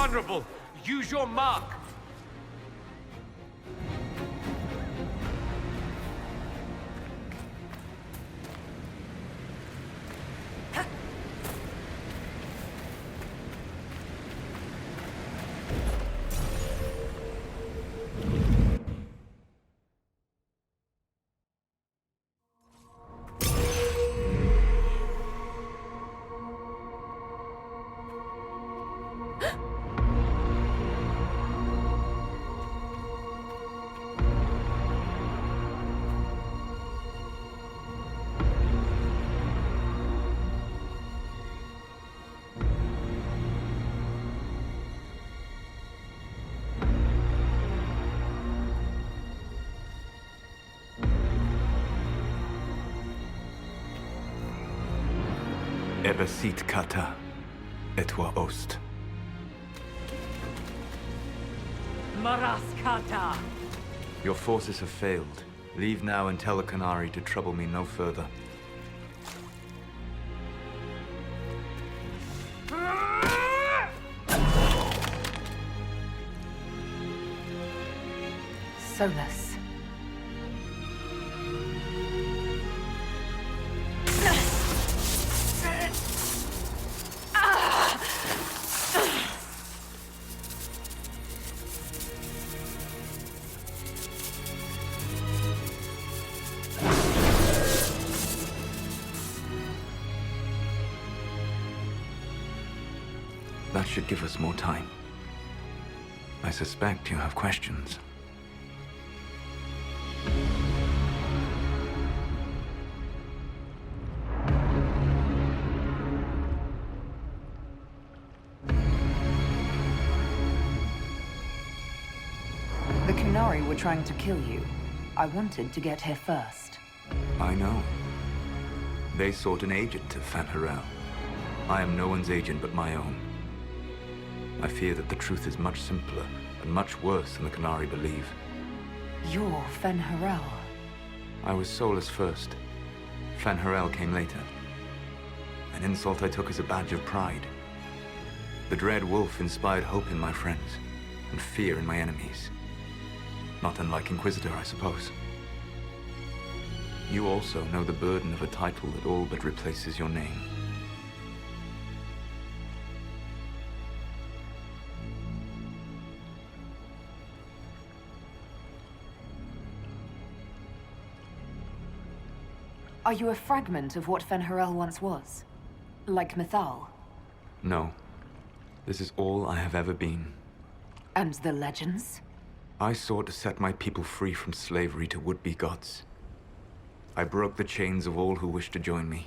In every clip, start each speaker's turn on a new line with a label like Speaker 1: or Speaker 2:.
Speaker 1: vulnerable. Use your mark.
Speaker 2: Ebasit kata, etwa ost.
Speaker 3: Maraskata!
Speaker 2: Your forces have failed. Leave now and tell the Qunari to trouble me no further.
Speaker 3: Solus.
Speaker 2: That should give us more time. I suspect you have questions.
Speaker 3: The Qunari were trying to kill you. I wanted to get here first.
Speaker 2: I know. They sought an agent to Fen'Harel. I am no one's agent but my own. I fear that the truth is much simpler and much worse than the Qunari believe.
Speaker 3: You're Fen'Harel.
Speaker 2: I was Solus first. Fen'Harel came later. An insult I took as a badge of pride. The Dread Wolf inspired hope in my friends, and fear in my enemies. Not unlike Inquisitor, I suppose. You also know the burden of a title that all but replaces your name.
Speaker 3: Are you a fragment of what Fen'Harel once was? Like Mythal?
Speaker 2: No. This is all I have ever been.
Speaker 3: And the legends?
Speaker 2: I sought to set my people free from slavery to would-be gods. I broke the chains of all who wished to join me.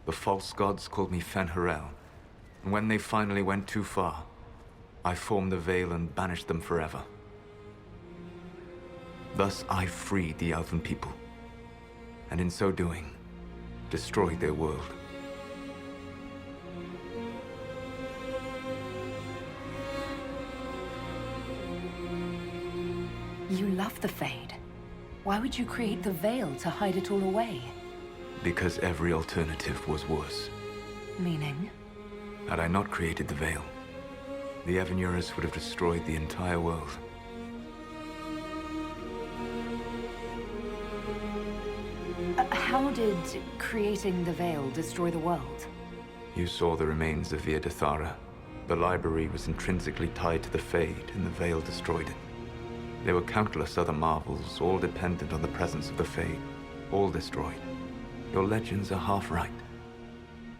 Speaker 2: The false gods called me Fen'Harel, and when they finally went too far, I formed the Veil and banished them forever. Thus I freed the Elven people, and in so doing, destroyed their world.
Speaker 3: You love the Fade. Why would you create the Veil to hide it all away?
Speaker 2: Because every alternative was worse.
Speaker 3: Meaning?
Speaker 2: Had I not created the Veil, the Evanurus would have destroyed the entire world.
Speaker 3: How did creating the Veil destroy the world?
Speaker 2: You saw the remains of Via de Thara. The library was intrinsically tied to the Fade, and the Veil destroyed it. There were countless other marvels, all dependent on the presence of the Fade, all destroyed. Your legends are half right.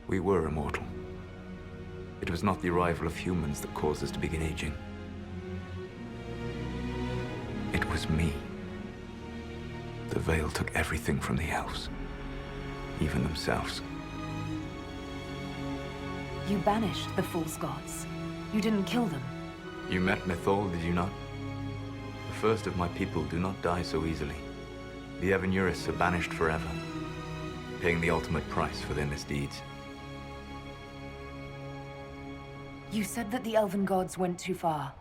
Speaker 2: We were immortal. It was not the arrival of humans that caused us to begin aging. It was me. The Veil took everything from the elves, even themselves.
Speaker 3: You banished the false gods. You didn't kill them.
Speaker 2: You met Mythal, did you not? The first of my people do not die so easily. The Evanurus are banished forever, paying the ultimate price for their misdeeds.
Speaker 3: You said that the Elven gods went too far.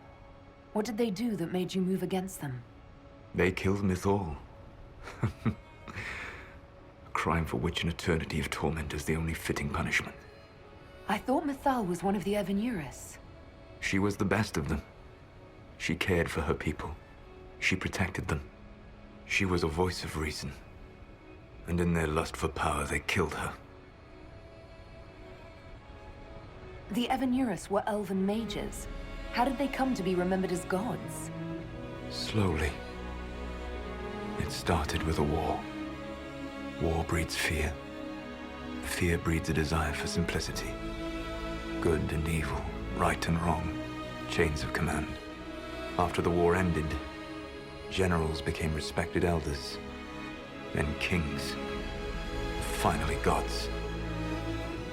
Speaker 3: What did they do that made you move against them?
Speaker 2: They killed Mythal. A crime for which an eternity of torment is the only fitting punishment.
Speaker 3: I thought Mythal was one of the Evanurus.
Speaker 2: She was the best of them. She cared for her people. She protected them. She was a voice of reason. And in their lust for power, they killed her.
Speaker 3: The Evanurus were elven mages. How did they come to be remembered as gods?
Speaker 2: Slowly. It started with a war. War breeds fear. Fear breeds a desire for simplicity. Good and evil, right and wrong, chains of command. After the war ended, generals became respected elders, then kings, finally gods.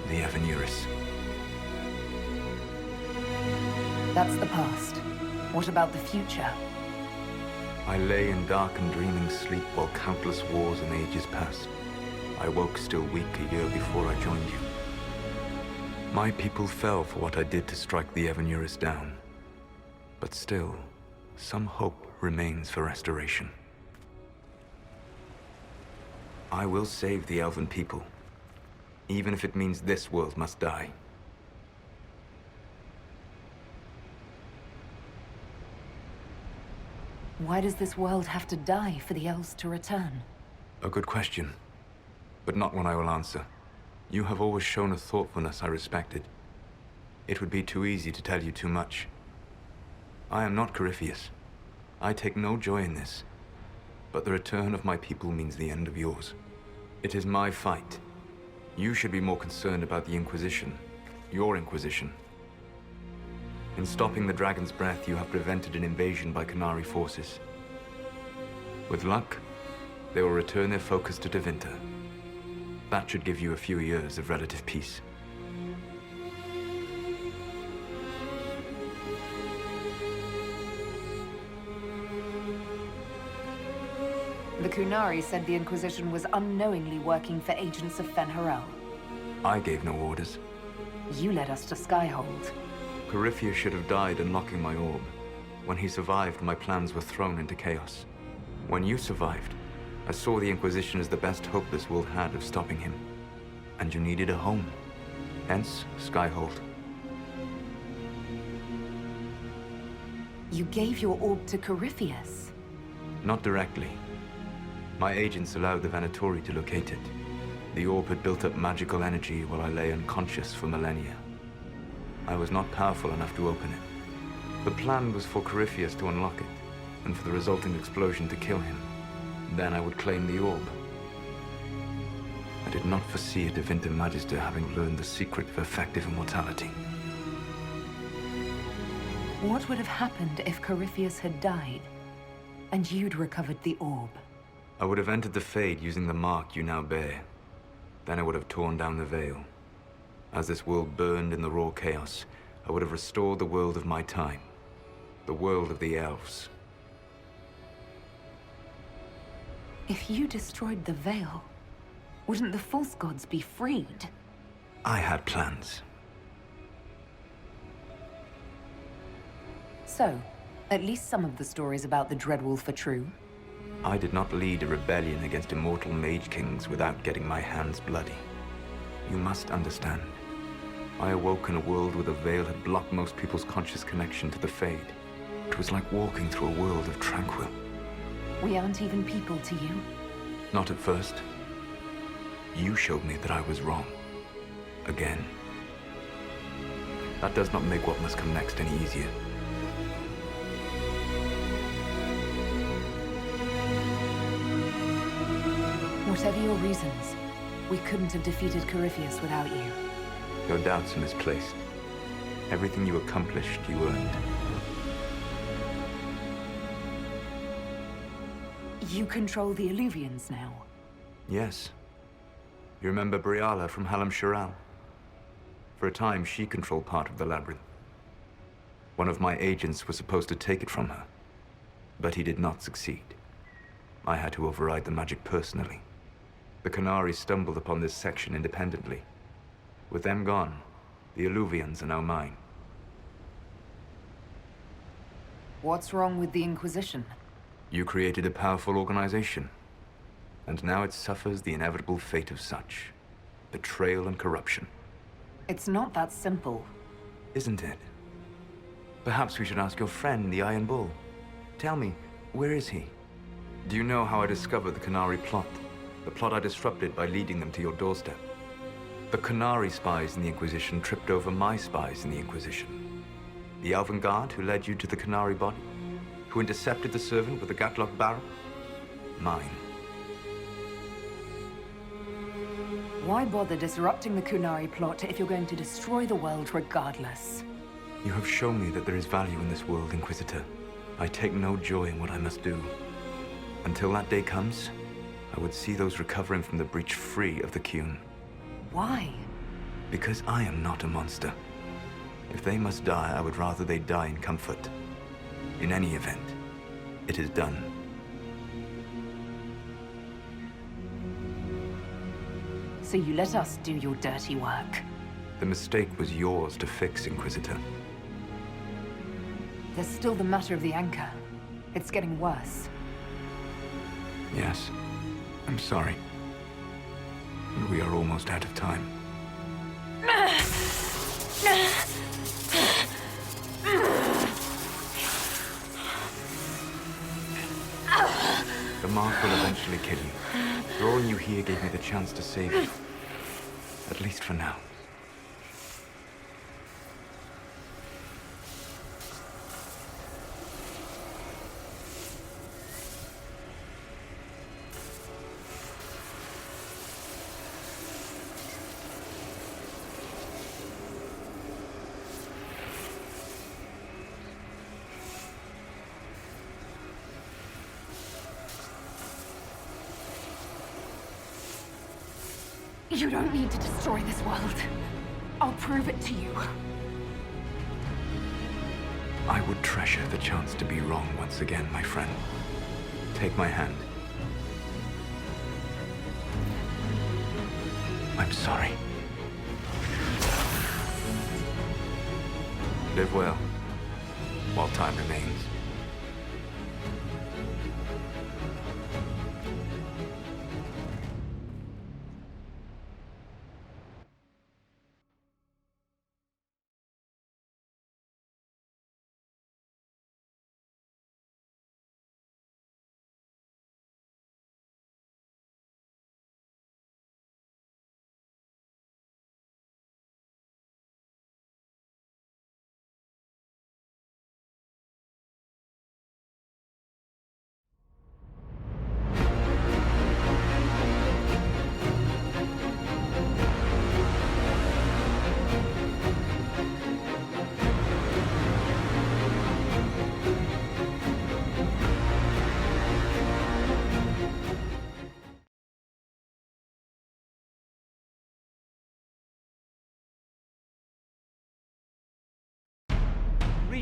Speaker 2: The Evanurus.
Speaker 3: That's the past. What about the future?
Speaker 2: I lay in dark and dreaming sleep while countless wars and ages passed. I woke still weak a year before I joined you. My people fell for what I did to strike the Evanurus down. But still, some hope remains for restoration. I will save the Elven people, even if it means this world must die.
Speaker 3: Why does this world have to die for the elves to return?
Speaker 2: A good question, but not one I will answer. You have always shown a thoughtfulness I respected. It would be too easy to tell you too much. I am not Corypheus. I take no joy in this. But the return of my people means the end of yours. It is my fight. You should be more concerned about the Inquisition. Your Inquisition. In stopping the Dragon's Breath, you have prevented an invasion by Qunari forces. With luck, they will return their focus to Tevinter. That should give you a few years of relative peace.
Speaker 3: The Qunari said the Inquisition was unknowingly working for agents of Fen'Harel.
Speaker 2: I gave no orders.
Speaker 3: You led us to Skyhold.
Speaker 2: Corypheus should have died unlocking my orb. When he survived, my plans were thrown into chaos. When you survived, I saw the Inquisition as the best hope this world had of stopping him. And you needed a home. Hence, Skyhold.
Speaker 3: You gave your orb to Corypheus?
Speaker 2: Not directly. My agents allowed the Venatori to locate it. The orb had built up magical energy while I lay unconscious for millennia. I was not powerful enough to open it. The plan was for Corypheus to unlock it, and for the resulting explosion to kill him. Then I would claim the orb. I did not foresee a Tevinter Magister having learned the secret of effective immortality.
Speaker 3: What would have happened if Corypheus had died, and you'd recovered the orb?
Speaker 2: I would have entered the Fade using the mark you now bear. Then I would have torn down the veil. As this world burned in the raw chaos, I would have restored the world of my time. The world of the elves.
Speaker 3: If you destroyed the veil, wouldn't the false gods be freed?
Speaker 2: I had plans.
Speaker 3: So, at least some of the stories about the Dreadwolf are true.
Speaker 2: I did not lead a rebellion against immortal mage kings without getting my hands bloody. You must understand. I awoke in a world where the veil had blocked most people's conscious connection to the Fade. It was like walking through a world of tranquil.
Speaker 3: We aren't even people to you.
Speaker 2: Not at first. You showed me that I was wrong. Again. That does not make what must come next any easier.
Speaker 3: Whatever your reasons, we couldn't have defeated Corypheus without you.
Speaker 2: Your doubts are misplaced. Everything you accomplished, you earned.
Speaker 3: You control the Illuvians now.
Speaker 2: Yes. You remember Briala from Hallam Shiral? For a time, she controlled part of the labyrinth. One of my agents was supposed to take it from her, but he did not succeed. I had to override the magic personally. The Qunari stumbled upon this section independently. With them gone, the Illuvians are now mine.
Speaker 3: What's wrong with the Inquisition?
Speaker 2: You created a powerful organization, and now it suffers the inevitable fate of such. Betrayal and corruption.
Speaker 3: It's not that simple.
Speaker 2: Isn't it? Perhaps we should ask your friend, the Iron Bull. Tell me, where is he? Do you know how I discovered the Qunari plot? The plot I disrupted by leading them to your doorstep. The Qunari spies in the Inquisition tripped over my spies in the Inquisition. The Elven Guard who led you to the Qunari body? Who intercepted the servant with the Gatlock barrel? Mine.
Speaker 3: Why bother disrupting the Qunari plot if you're going to destroy the world regardless?
Speaker 2: You have shown me that there is value in this world, Inquisitor. I take no joy in what I must do. Until that day comes, I would see those recovering from the breach free of the Qun.
Speaker 3: Why?
Speaker 2: Because I am not a monster. If they must die, I would rather they die in comfort. In any event, it is done.
Speaker 3: So you let us do your dirty work.
Speaker 2: The mistake was yours to fix, Inquisitor.
Speaker 3: There's still the matter of the anchor. It's getting worse.
Speaker 2: Yes, I'm sorry. And we are almost out of time. The mark will eventually kill you. Drawing you here gave me the chance to save you. At least for now.
Speaker 3: You don't need to destroy this world. I'll prove it to you.
Speaker 2: I would treasure the chance to be wrong once again, my friend. Take my hand. I'm sorry. Live well, while time remains.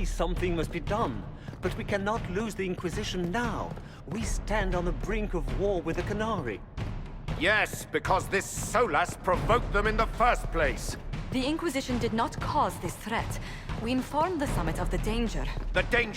Speaker 1: Something must be done, but we cannot lose the Inquisition now. We stand on the brink of war with the Qunari.
Speaker 4: Yes, because this Solas provoked them in the first place.
Speaker 5: The Inquisition did not cause this threat. We informed the Summit of the danger.
Speaker 4: The danger